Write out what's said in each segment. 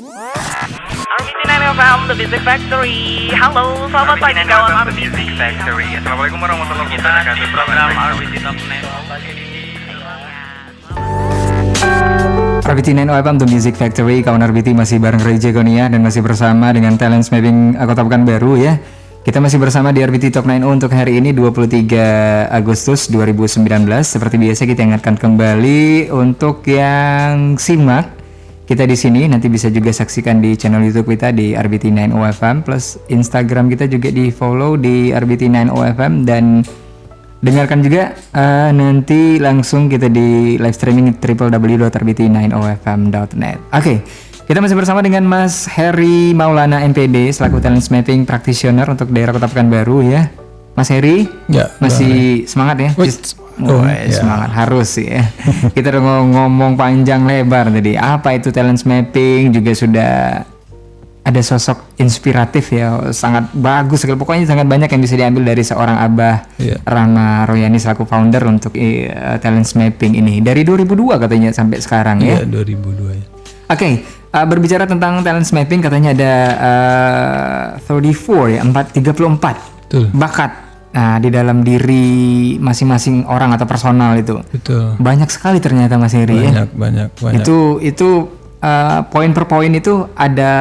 RBT9 FM, The Music Factory. Halo, selamat pagi kawan The Music Factory. Assalamualaikum warahmatullahi wabarakatuh. Program RBT Top 9. RBT9 FM The Music Factory, kawan RBT masih bareng Ray Jagonia dan masih bersama dengan Talent Mapping Kota Pekanbaru ya. Kita masih bersama di RBT Top 9 untuk hari ini 23 Agustus 2019. Seperti biasa kita ingatkan kembali untuk yang simak kita di sini nanti bisa juga saksikan di channel YouTube kita di RBT9OFM plus Instagram kita juga di follow di RBT9OFM dan dengarkan juga nanti langsung kita di live streaming www.rbt9ofm.net. Oke, kita masih bersama dengan Mas Heri Maulana MPD selaku Talent Mapping Practitioner untuk daerah Kota Pekanbaru ya. Mas Heri, ya, masih semangat ya? Semangat harus sih ya. Kita udah ngomong panjang lebar tadi. Apa itu Talent Mapping, juga sudah ada sosok inspiratif ya, sangat bagus sekali. Pokoknya sangat banyak yang bisa diambil dari seorang Abah Rama Royani selaku founder untuk Talent Mapping ini. Dari 2002 katanya sampai sekarang ya. Iya, 2002 ya. Oke, berbicara tentang Talent Mapping katanya ada 34 ya, 34 Betul. bakat di dalam diri masing-masing orang atau personal itu. Betul. Banyak sekali ternyata Mas Heri ya. Banyak. Itu poin per poin itu ada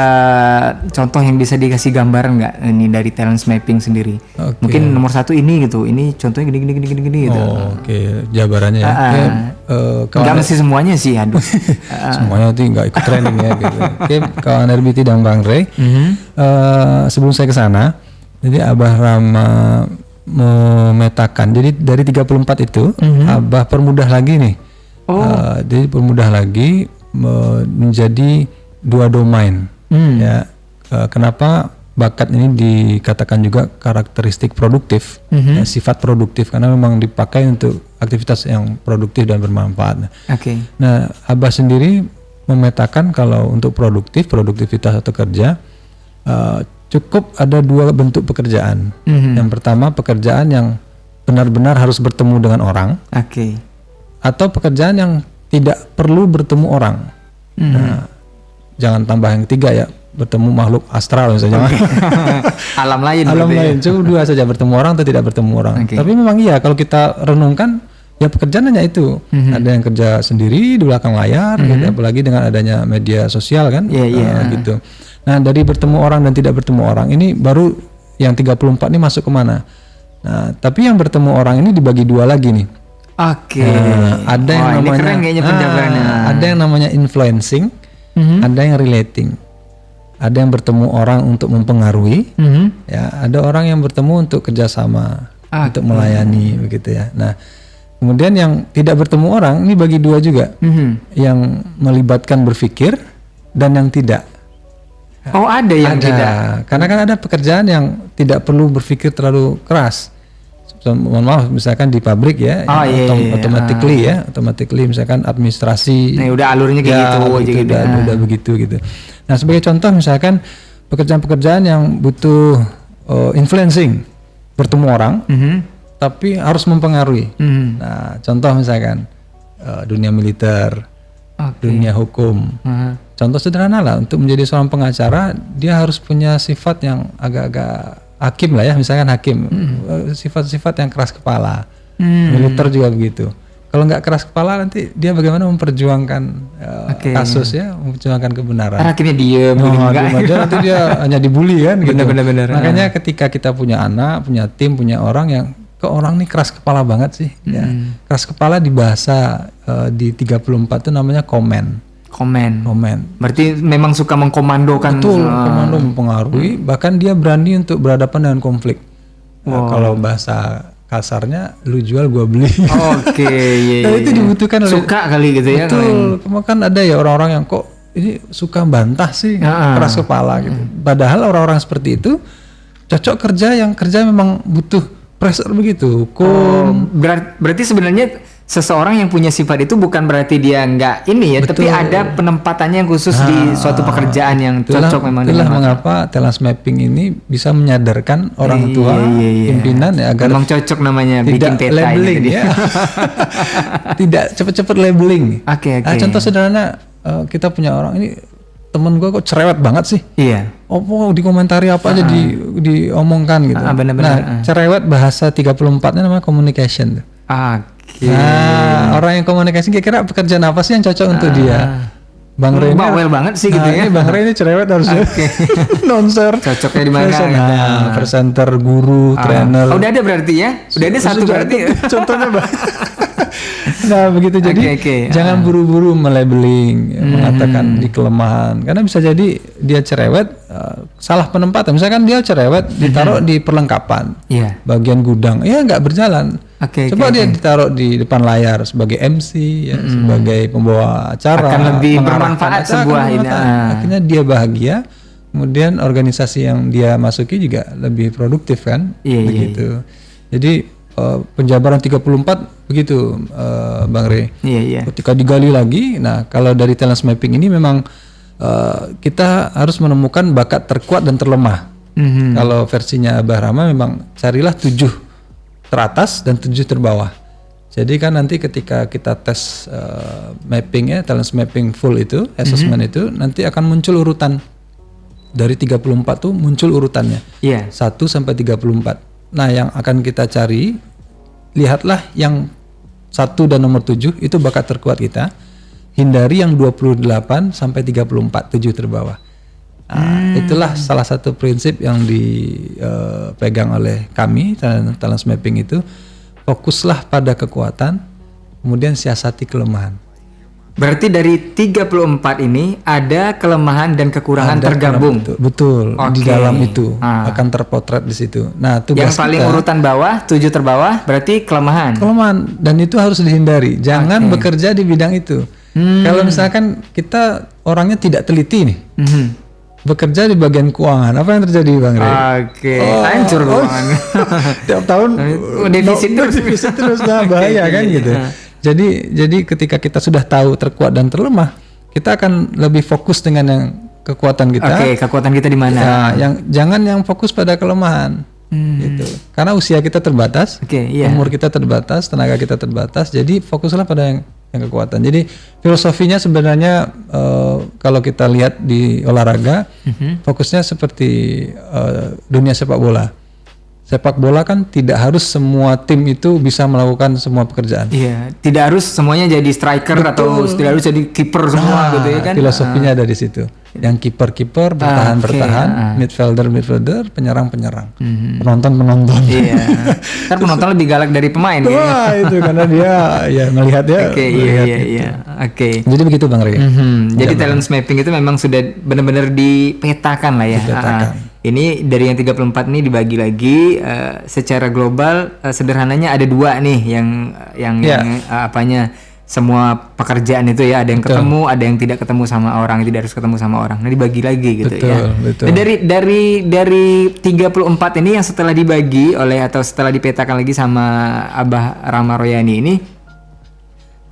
contoh yang bisa dikasih gambaran nggak ini dari Talent Mapping sendiri? Okay. Mungkin nomor satu ini gitu, ini contohnya gini gitu. Oke, jabarannya ya. Nggak mesti semuanya sih, aduh. Semuanya tuh nggak ikut training ya gitu. Oke, kawan RBT dan Bang Ray. Sebelum saya ke sana, jadi Abah Rama memetakan. Jadi dari 34 itu Abah permudah lagi nih. Jadi permudah lagi menjadi 2 domain. Ya. Kenapa bakat ini dikatakan juga karakteristik produktif, ya, sifat produktif karena memang dipakai untuk aktivitas yang produktif dan bermanfaat. Nah, Abah sendiri memetakan kalau untuk produktivitas atau kerja cukup ada 2 bentuk pekerjaan. Yang pertama pekerjaan yang benar-benar harus bertemu dengan orang, atau pekerjaan yang tidak perlu bertemu orang. Nah, jangan tambah yang ketiga ya, bertemu makhluk astral misalnya. Alam lain. Cukup 2 saja, bertemu orang atau tidak bertemu orang. Tapi memang iya kalau kita renungkan ya pekerjaan hanya itu. Ada yang kerja sendiri di belakang layar, gitu, apalagi dengan adanya media sosial kan, gitu. Nah, dari bertemu orang dan tidak bertemu orang ini baru yang 34 ini masuk kemana? Nah, tapi yang bertemu orang ini dibagi 2 lagi nih. Ada yang namanya keren kayaknya penjabarannya. Ada yang namanya influencing, ada yang relating. Ada yang bertemu orang untuk mempengaruhi, ya, ada orang yang bertemu untuk kerjasama, untuk melayani begitu ya. Nah, kemudian yang tidak bertemu orang ini bagi 2 juga, yang melibatkan berpikir dan yang tidak. Ada yang tidak. Karena kan ada pekerjaan yang tidak perlu berpikir terlalu keras. Mohon maaf, misalkan di pabrik ya, automatically misalkan administrasi. Nah, udah alurnya kayak gitu. Udah begitu gitu. Nah, sebagai contoh misalkan pekerjaan-pekerjaan yang butuh influencing, bertemu orang, tapi harus mempengaruhi. Nah, contoh misalkan dunia militer, dunia hukum. Contoh sederhana lah, untuk menjadi seorang pengacara dia harus punya sifat yang agak-agak hakim lah ya, misalkan hakim, sifat-sifat yang keras kepala. Militer juga begitu. Kalau nggak keras kepala nanti dia bagaimana memperjuangkan kasus ya, memperjuangkan kebenaran. Hakimnya diem, nanti dia hanya dibully kan gitu. Bener. Makanya ketika kita punya anak, punya tim, punya orang yang orang nih keras kepala banget sih, ya. Keras kepala di bahasa di 34 itu namanya komen. Berarti memang suka mengkomandokan. Betul, komando mempengaruhi, bahkan dia berani untuk berhadapan dengan konflik. Kalau bahasa kasarnya, lu jual gua beli. Nah, itu dibutuhkan oleh, suka kali gitu ya. Betul, kan ada ya orang-orang yang kok ini suka bantah sih, keras kepala gitu. Padahal orang-orang seperti itu cocok kerja memang butuh pressure begitu, hukum. Berarti sebenarnya seseorang yang punya sifat itu bukan berarti dia nggak ini ya, tapi ada penempatannya yang khusus di suatu pekerjaan yang cocok memang. Itulah mengapa Talent Mapping ini bisa menyadarkan orang tua, pimpinan ya, agar memang cocok namanya bikin peta labeling ya. Tidak cepet-cepet labeling. Oke. Contoh sederhana, kita punya orang ini temen gue kok cerewet banget sih. Iya. Oh, dikomentari apa aja diomongkan gitu. Benar-benar. Nah, cerewet bahasa 34-nya namanya communication. Oke. Nah, orang yang komunikasi kira-kira pekerjaan apa sih yang cocok untuk dia? Bang Rey bawel banget sih gitu ya. Ini Bang Rey ini cerewet harusnya. Nonser. Cocoknya di mana? Nah, presenter, guru, trainer. Oh, udah ada berarti ya? Udah ada satu berarti. Contohnya Bang. Nah, begitu jadi jangan buru-buru melabeling, mengatakan di kelemahan. Karena bisa jadi dia cerewet, salah penempatan. Misalkan dia cerewet ditaruh di perlengkapan. Bagian gudang. Ya nggak berjalan. Coba dia ditaruh di depan layar sebagai MC, ya, sebagai pembawa acara, akan lebih bermanfaat sebuah ini. Akhirnya dia bahagia, kemudian organisasi yang dia masuki juga lebih produktif kan, begitu. Jadi penjabaran 34 begitu, Bang Rey. Ketika digali lagi, nah kalau dari talent mapping ini memang kita harus menemukan bakat terkuat dan terlemah. Kalau versinya Abah Rama memang carilah 7 teratas dan 7 terbawah. Jadi kan nanti ketika kita tes mapping ya, talent mapping full itu, assessment itu, nanti akan muncul urutan. Dari 34 tuh muncul urutannya. 1 sampai 34. Nah, yang akan kita cari, lihatlah yang 1 dan nomor 7 itu bakat terkuat kita. Hindari yang 28 sampai 34, 7 terbawah. Nah, itulah salah satu prinsip yang dipegang oleh kami talent mapping itu. Fokuslah pada kekuatan, kemudian siasati kelemahan. Berarti dari 34 ini ada kelemahan dan kekurangan tergabung. Betul. Di dalam itu akan terpotret di situ. Nah, tugas yang paling urutan bawah, 7 terbawah berarti kelemahan. Dan itu harus dihindari. Jangan bekerja di bidang itu. Kalau misalkan kita orangnya tidak teliti nih. Bekerja di bagian keuangan, apa yang terjadi Bang Rey? Hancur keuangan. Tiap tahun defisit terus, nah bahaya kan gitu. Jadi ketika kita sudah tahu terkuat dan terlemah, kita akan lebih fokus dengan yang kekuatan kita. Kekuatan kita di mana? Nah, jangan yang fokus pada kelemahan. Gitu. Karena usia kita terbatas, umur kita terbatas, tenaga kita terbatas, jadi fokuslah pada yang kekuatan. Jadi filosofinya sebenarnya kalau kita lihat di olahraga, fokusnya seperti dunia sepak bola. Sepak bola kan tidak harus semua tim itu bisa melakukan semua pekerjaan. Tidak harus semuanya jadi striker atau tidak harus jadi kiper semua gitu ya kan. Filosofinya ada di situ. Yang kiper, bertahan, midfielder, penyerang. Penonton. Ntar penonton lebih galak dari pemain. Wah, itu karena dia ya melihatnya. Jadi begitu Bang Rey. Jadi talent mapping itu memang sudah benar-benar dipetakan lah ya. Ini dari yang 34 ini dibagi lagi secara global, sederhananya ada 2 nih yang apanya, semua pekerjaan itu ya, ada yang ketemu, ada yang tidak ketemu sama orang, tidak harus ketemu sama orang. Nah, dibagi lagi gitu ya. Nah, dari 34 ini yang setelah dibagi atau setelah dipetakan lagi sama Abah Rama Royani ini,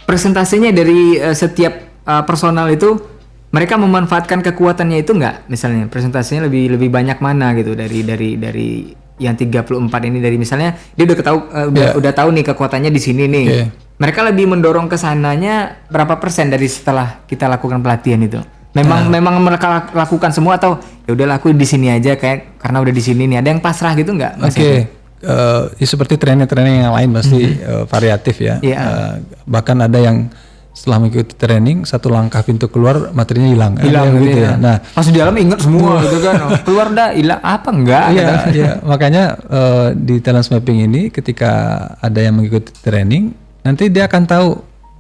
persentasenya dari setiap personal itu mereka memanfaatkan kekuatannya itu enggak? Misalnya presentasinya lebih banyak mana gitu dari yang 34 ini, dari misalnya dia udah tahu nih kekuatannya di sini nih. Mereka lebih mendorong ke sananya berapa persen dari setelah kita lakukan pelatihan itu? Memang mereka lakukan semua atau ya udah laku di sini aja karena udah di sini nih. Ada yang pasrah gitu enggak? Ya seperti training yang lain pasti variatif ya. Bahkan ada yang setelah mengikuti training, satu langkah pintu keluar materinya hilang gitu ya. Nah, pas di dalam ingat semua gitu kan. Keluar dah hilang apa enggak? Makanya di talent mapping ini ketika ada yang mengikuti training, nanti dia akan tahu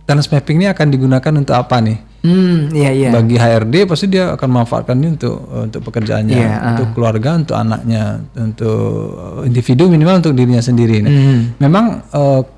talent mapping ini akan digunakan untuk apa nih. Bagi HRD pasti dia akan memanfaatkan ini untuk pekerjaannya, untuk keluarga, untuk anaknya, untuk individu, minimal untuk dirinya sendiri. Memang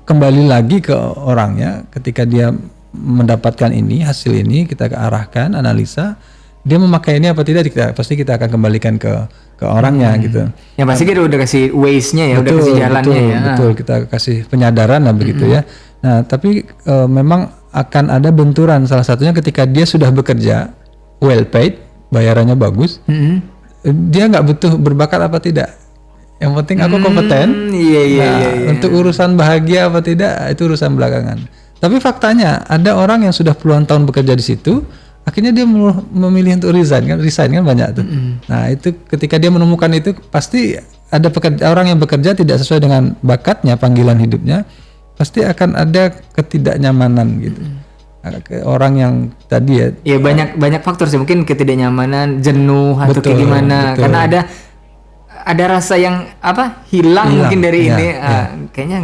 kembali lagi ke orangnya, ketika dia mendapatkan ini, hasil ini kita arahkan, analisa, dia memakai ini apa tidak, pasti kita akan kembalikan ke orangnya gitu. Yang pasti kita udah kasih ways-nya ya, udah kasih jalannya ya. Betul, kita kasih penyadaran lah begitu ya. Nah, tapi memang akan ada benturan, salah satunya ketika dia sudah bekerja well paid, bayarannya bagus, dia nggak butuh berbakat apa tidak. Yang penting aku kompeten. Untuk urusan bahagia apa tidak itu urusan belakangan. Tapi faktanya ada orang yang sudah puluhan tahun bekerja di situ, akhirnya dia memilih untuk resign kan banyak tuh. Nah itu ketika dia menemukan itu pasti ada orang yang bekerja tidak sesuai dengan bakatnya, panggilan hidupnya, pasti akan ada ketidaknyamanan gitu. Orang yang tadi ya banyak faktor sih, mungkin ketidaknyamanan, jenuh atau kayak gimana, karena ada rasa yang hilang mungkin dari ini. Kayaknya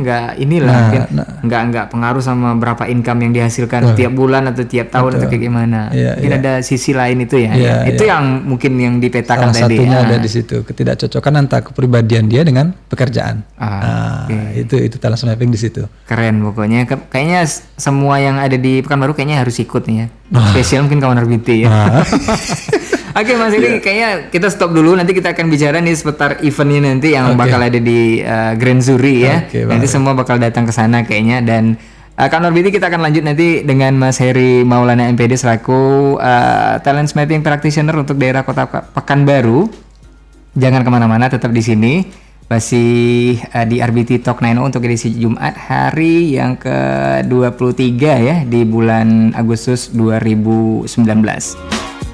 nggak pengaruh sama berapa income yang dihasilkan tiap bulan atau tiap tahun atau kayak gimana. Mungkin ada sisi lain itu itu yang mungkin yang dipetakan salah tadi. Satunya ada di situ ketidakcocokan antara kepribadian dia dengan pekerjaan. Itu talent mapping di situ. Keren pokoknya. Kayaknya semua yang ada di Pekanbaru kayaknya harus ikut nih ya. Spesial mungkin kawan RBT ya. Oke Mas Iri, kayaknya kita stop dulu. Nanti kita akan bicara nih seputar eventnya nanti yang bakal ada di Grand Zuri ya. Nanti semua bakal datang ke sana kayaknya. Dan Kawan RBT kita akan lanjut nanti dengan Mas Heri Maulana MPD selaku Talent Mapping Practitioner untuk daerah Kota Pekanbaru. Jangan kemana-mana, tetap di sini. Masih di RBT Talk 90 untuk edisi Jumat hari yang ke-23 ya di bulan Agustus 2019.